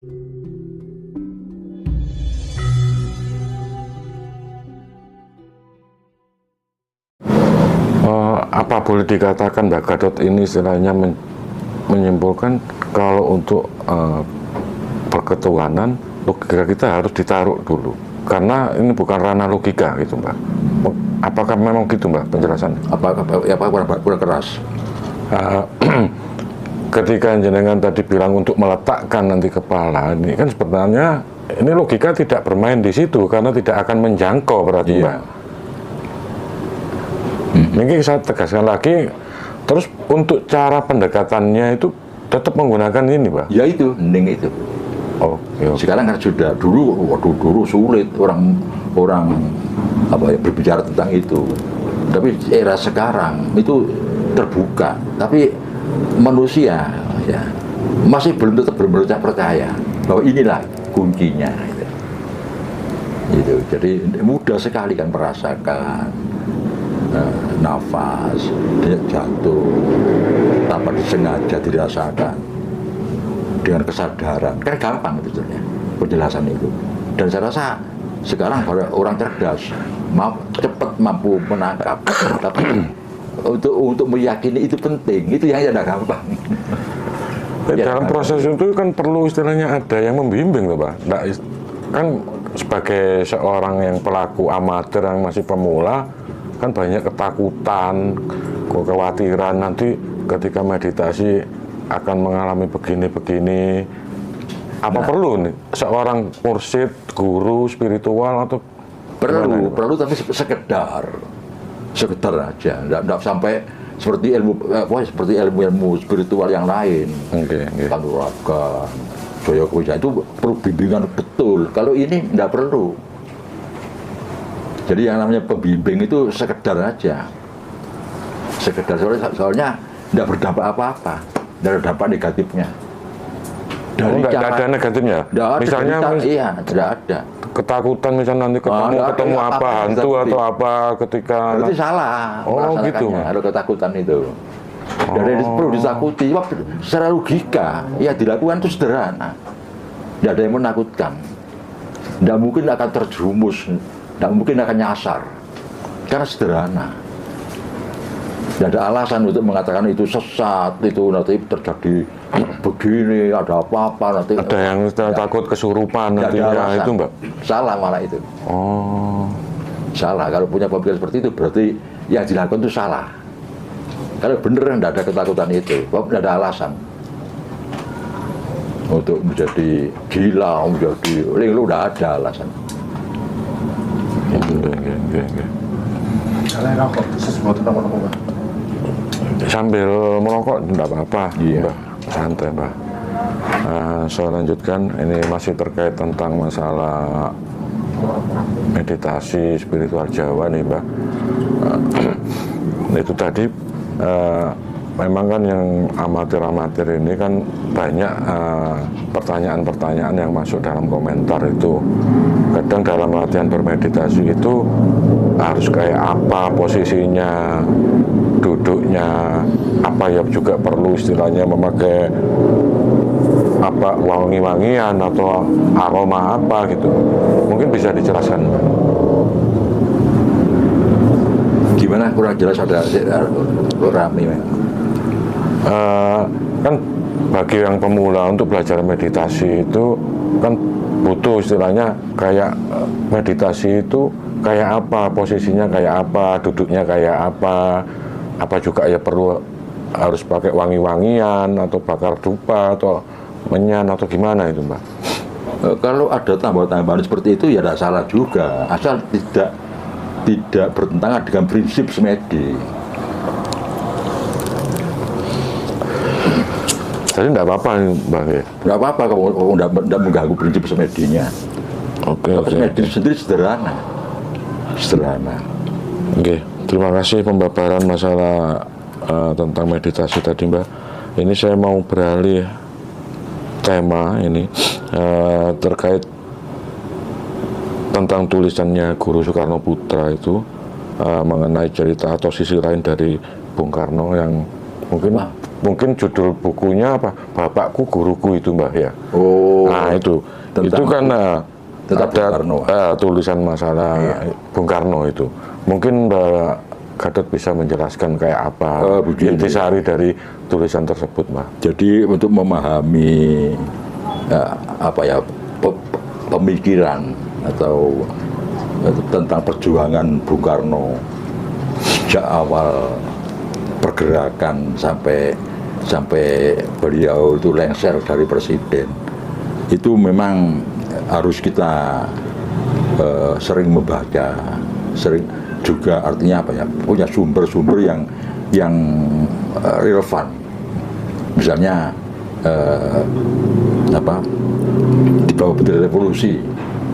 Apa boleh dikatakan Mbak Gatot ini istilahnya menyimpulkan kalau untuk perketuhanan logika kita harus ditaruh dulu karena ini bukan ranah logika gitu Mbak. Apakah memang gitu Mbak penjelasan? Apa kurang keras? Ketika jenengan tadi bilang untuk meletakkan nanti kepala ini kan sebenarnya ini logika tidak bermain di situ karena tidak akan menjangkau berarti Mbak. Mungkin saya tegaskan lagi, terus untuk cara pendekatannya itu tetap menggunakan ini, Pak? Ya itu, hening itu. Okay. Sekarang kan sudah dulu sulit orang berbicara tentang itu. Tapi era sekarang itu terbuka. Tapi manusia ya masih belum percaya bahwa inilah kuncinya. Gitu. Jadi mudah sekali kan merasakan. Nafas, jantung, tanpa disengaja dirasakan dengan kesadaran, kan gampang sebetulnya penjelasan itu. Dan saya rasa sekarang orang cerdas, cepat mampu menangkap, tapi untuk meyakini itu penting, itu yang tidak gampang. Dalam proses itu kan perlu istilahnya ada yang membimbing, loh, Pak. Nah, kan sebagai seorang yang pelaku amatir yang masih pemula. Kan banyak ketakutan, kekhawatiran nanti ketika meditasi akan mengalami begini-begini. Apa perlu nih seorang mursyid, guru spiritual atau perlu tapi sekedar aja, tidak sampai seperti ilmu spiritual yang lain. Kanuragan, Jaya Kewijayan itu perlu bimbingan betul. Kalau ini tidak perlu. Jadi yang namanya pembimbing itu sekedar aja, soalnya tidak berdampak apa-apa, tidak ada dampak negatifnya. Tidak ada negatifnya. Misalnya, tidak ada. Ketakutan misalnya nanti ketemu apa hantu atau apa ketika. Berarti salah. Oh gitu. Ada ketakutan itu. Jadi perlu ditakuti. Secara logika, ya dilakukan itu sederhana. Tidak ada yang menakutkan. Tidak mungkin akan terjerumus. Tidak mungkin akan nyasar karena sederhana. Tidak ada alasan untuk mengatakan itu sesat, itu nanti terjadi begini, ada apa-apa nanti. Ada yang takut kesurupan nantinya itu Mbak? Salah malah itu. Salah, kalau punya pemikiran seperti itu berarti yang dilakukan itu salah. Kalau benar tidak ada ketakutan itu, tidak ada alasan untuk menjadi gila, menjadi linglung, tidak ada alasan. Sambil merokok tidak apa-apa, Mbak. Santai, Mbak. Saya lanjutkan, ini masih terkait tentang masalah meditasi spiritual Jawa nih, Mbak. Itu tadi memang kan yang amatir-amatir ini kan banyak pertanyaan-pertanyaan yang masuk dalam komentar itu. Kadang dalam latihan bermeditasi itu harus kayak apa posisinya, duduknya, apa ya juga perlu istilahnya memakai apa wangi-wangian atau aroma apa gitu. Mungkin bisa dijelaskan. Gimana kurang jelas ada rame kan bagi yang pemula untuk belajar meditasi itu kan butuh istilahnya kayak meditasi itu kayak apa, posisinya kayak apa, duduknya kayak apa juga ya perlu harus pakai wangi-wangian atau bakar dupa atau menyan atau gimana itu Mbak? Kalau ada tambahan-tambahan seperti itu ya tidak salah juga, asal tidak bertentangan dengan prinsip semedi. Jadi tidak apa-apa Mbak ya? Tidak apa-apa kalau tidak mengganggu prinsip semedinya. Oke. Semedi sendiri sederhana. Oke, terima kasih pembabaran masalah tentang meditasi tadi Mbak. Ini saya mau beralih tema ini terkait tentang tulisannya Guru Soekarno Putra itu mengenai cerita atau sisi lain dari Bung Karno yang mungkin judul bukunya apa? Bapakku Guruku itu Mbak ya. Nah itu kan tentang ada Bung Karno. tulisan masalah Bung Karno itu. Mungkin Mbak Gatot bisa menjelaskan kayak apa intisari dari tulisan tersebut, Mbak. Jadi untuk memahami pemikiran atau tentang perjuangan Bung Karno sejak awal pergerakan sampai beliau itu lengser dari presiden, itu memang harus kita sering membaca, sering juga artinya punya sumber-sumber yang relevan. Misalnya di bawah bendera revolusi,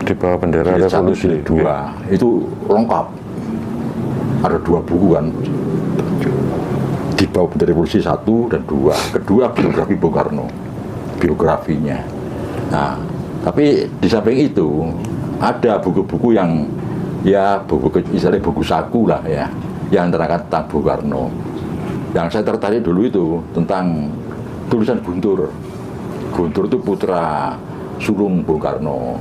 di bawah bendera revolusi 2 itu lengkap, ada 2 buku kan, di bawah bendera revolusi 1 dan 2. Kedua biografi Bung Karno, biografinya. Nah, tapi di samping itu ada buku-buku yang istilahnya buku saku lah ya, yang terangkat tentang Bung Karno. Yang saya tertarik dulu itu tentang tulisan Guntur. Guntur itu putra sulung Bung Karno.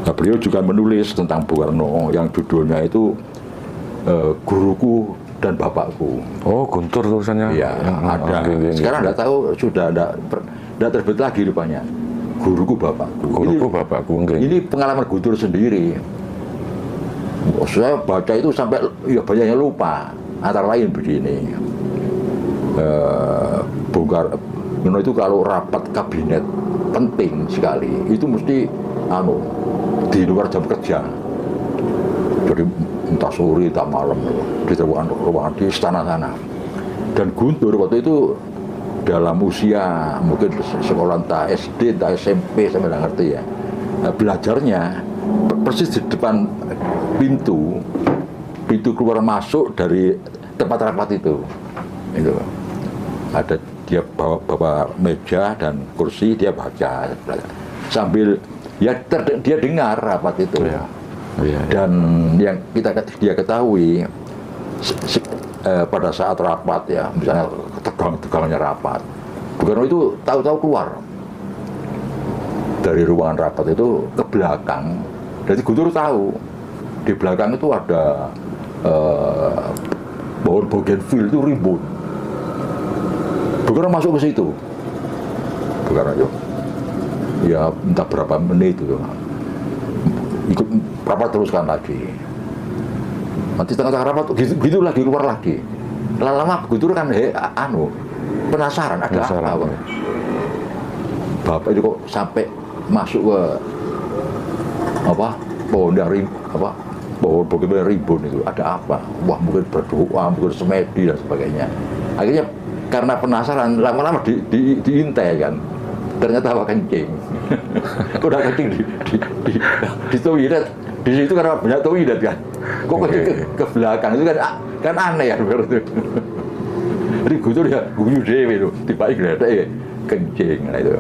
Nah, beliau juga menulis tentang Bung Karno yang judulnya itu Guruku dan Bapakku. Oh, Guntur tulisannya? Iya, ada. Sekarang tidak tahu, sudah tidak terbit lagi rupanya. Guruku Bapakku. Guruku Bapakku. Ini pengalaman Guntur sendiri. Saya baca itu sampai ya banyak yang lupa. Antara lain begini, Bung Karno itu kalau rapat kabinet penting sekali, itu mesti di luar jam kerja. Jadi entah sore, entah malam, di ruangan di istana sana. Dan Guntur waktu itu dalam usia mungkin sekolah entah SD, entah SMP, saya nggak ngerti ya. Belajarnya persis di depan pintu keluar masuk dari tempat rapat itu. Ada dia bawa meja dan kursi, dia baca sambil dia dengar rapat itu. Dan yang dia ketahui pada saat rapat ya, misalnya tegangnya rapat, Bung Karno itu tahu-tahu keluar dari ruangan rapat itu ke belakang. Jadi Guntur tahu di belakang itu ada pohon bougainville itu rimbun. Bung Karno masuk ke situ. Bung Karno ya entah berapa menit itu ikut rapat, teruskan lagi. Nanti tengah-tengah rapat gitu lagi, keluar lagi. Lama-lama Guntur kan penasaran ada apa. Bapak itu kok sampai masuk ke pohon bougainville rimbun itu, ada apa? Wah, mungkin berdoa, mungkin semedi dan sebagainya. Akhirnya karena penasaran, lama-lama diintai kan. Ternyata apa kencing. Udah kencing di toilet. Di situ karena banyak toilet kan. Kok kencing ke belakang itu kan aneh ya berarti. Jadi Guntur ya guyu dhewe itu, tiba-tiba gledek kencing itu.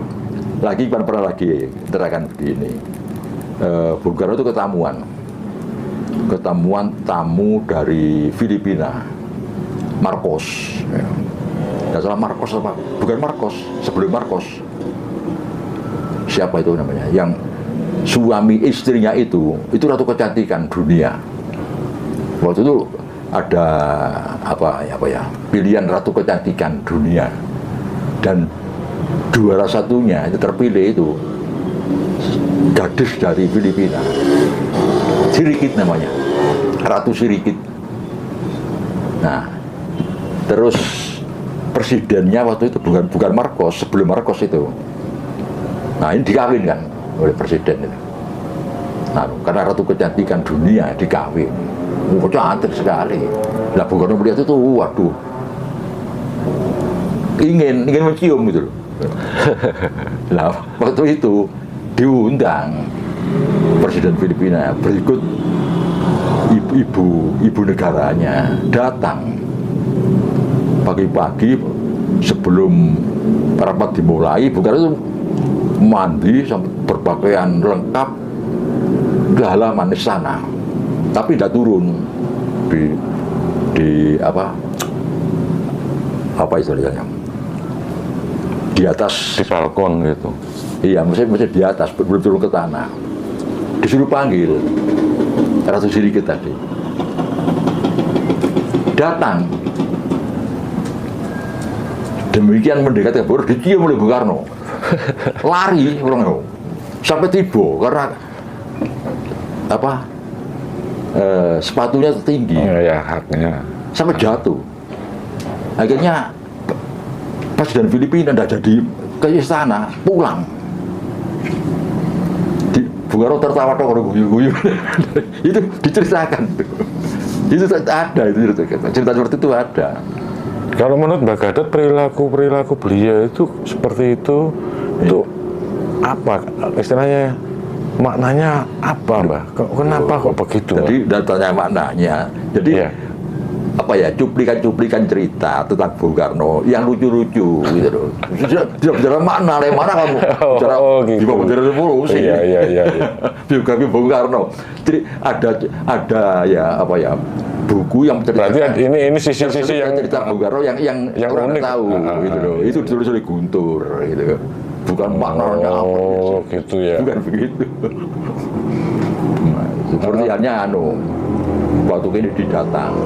Lagi pernah lagi terangkan begini. Bung Karno itu ketemuan tamu dari Filipina, Marcos. Tidak salah Marcos apa? Bukan Marcos, sebelum Marcos. Siapa itu namanya? Yang suami istrinya itu ratu kecantikan dunia. Waktu itu ada pilihan ratu kecantikan dunia, dan juara satunya itu terpilih itu gadis dari Filipina, Sirikit namanya, Ratu Sirikit. Nah, terus presidennya waktu itu bukan Marcos, sebelum Marcos itu. Nah, ini dikawinkan oleh presiden itu. Nah, karena ratu kecantikan dunia dikawin. Cantik sekali. Nah, Bung Karno melihat itu, waduh, ingin mencium gitu loh. Nah, waktu itu diundang presiden Filipina, berikut ibu negaranya datang pagi-pagi sebelum rapat dimulai. Bung Karno itu mandi sampai berpakaian lengkap ke halaman istana, tapi tidak turun di apa istilahnya, di atas, di balkon gitu. Iya, mesti di atas, belum turun ke tanah. Disuruh panggil Ratu Sirikit tadi. Datang. Demikian mendekat ke Bogor, dicium oleh Bung Karno. Lari orang sampai tiba karena apa? Sepatunya tinggi. Ya, haknya. Sampai jatuh. Akhirnya Presiden Filipina tidak jadi ke istana, pulang. Bung Karno tertawa kok guyu-guyu. Itu diceritakan. Itu ada, itu cerita seperti itu ada. Kalau menurut Mbak Gatot, perilaku beliau itu seperti itu, itu apa istilahnya, maknanya apa, Mbak? Kenapa kok begitu? Jadi datanya maknanya, jadi apa ya, cuplikan cerita tentang Bung Karno yang lucu-lucu gitu loh. Tidak bicara makna, mana kamu bicara gitu. Di bawah revolusi. Iya. Biografi Bung Karno. Jadi ada ya apa ya, buku yang berarti ini sisi-sisi yang cerita Bung Karno yang orang unik. tahu gitu loh. Itu ditulis oleh Guntur gitu. Bukan maknanya apa. Gitu ya. Bukan begitu. Nah, seperti hanya waktu Kennedy datang,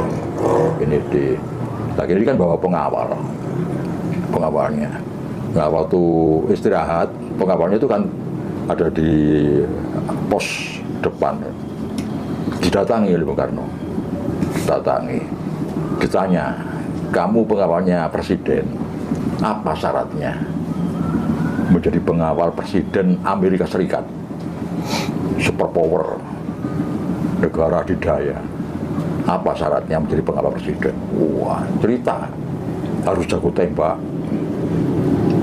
Kennedy kan bawa pengawalnya. Nah, waktu istirahat, pengawalnya itu kan ada di pos depan. Didatangi oleh Bung Karno. Ditanya, kamu pengawalnya presiden, apa syaratnya menjadi pengawal presiden Amerika Serikat, superpower, negara adidaya? Apa syaratnya menjadi pengawal presiden? Wah, cerita. Harus jago tembak,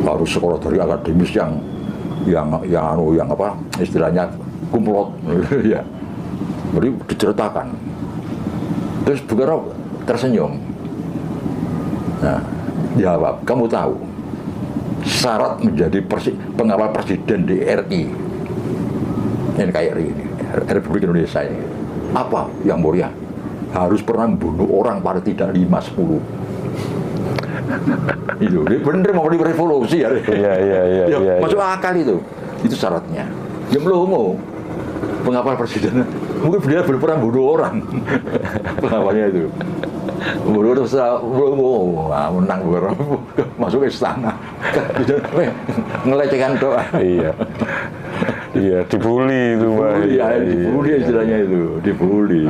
harus sekolah dari akademis yang apa istilahnya kumlot, ya. Jadi diceritakan. Terus Bung Karno tersenyum. Nah, jawab, kamu tahu syarat menjadi pengawal presiden di RI, NKRI ini, Republik Indonesia ini, apa yang mulia? Harus pernah membunuh orang paling tidak 5-10. Itu bener mau revolusi ya. Iya. Masuk akal itu syaratnya. Ya belum pengawal presiden. Mungkin dia belum pernah bunuh orang. Pengawalnya itu. Bunuh terus belum menang masuk istana. Ngelecehkan doa. Iya, dibully itu, Mbak. Dibully istilahnya itu, dibully.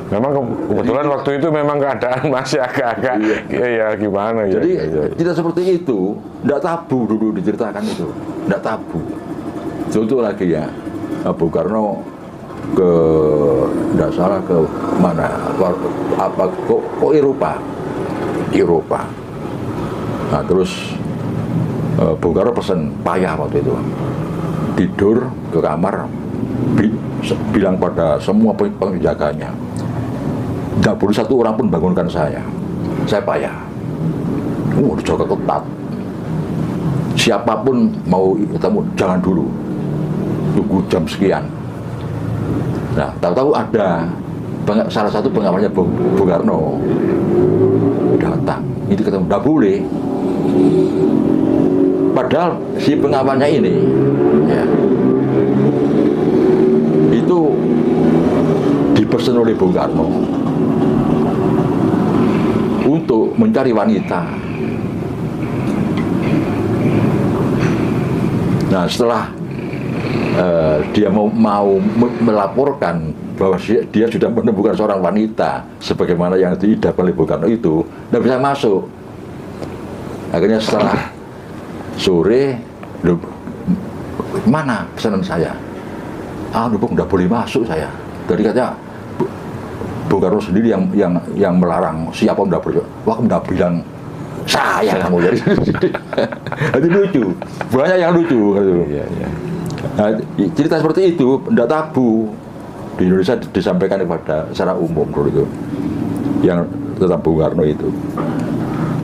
Memang kebetulan waktu itu memang keadaan masih agak-agak ya gimana ya. Jadi tidak seperti itu, tidak tabu dulu diceritakan itu, tidak tabu. Contoh lagi ya, Bung Karno tidak salah ke mana, kok Eropa. Nah terus Bung Karno pesen payah waktu itu, tidur ke kamar, bilang pada semua penjaganya, tidak boleh satu orang pun bangunkan saya payah. Dijaga ketat. Siapapun mau ketemu, jangan dulu, tunggu jam sekian. Nah, tahu-tahu ada salah satu pengawalnya Bung Karno datang, itu ketemu, tidak boleh. Padahal si pengawalnya ini, ya, itu dipesan oleh Bung Karno untuk mencari wanita. Nah, setelah dia mau melaporkan bahwa dia sudah menemukan seorang wanita sebagaimana yang diidap oleh Bung Karno itu, tidak bisa masuk. Akhirnya setelah sore, mana pesanan saya? Bung, tidak boleh masuk saya. Jadi katanya Bung Karno sendiri yang melarang, siapa tidak boleh. Wah, tidak bilang saya kamu jadi. Itu lucu, banyak yang lucu. Iya. Nah, cerita seperti itu tidak tabu di Indonesia, disampaikan kepada secara umum dulu itu, yang tentang Bung Karno itu.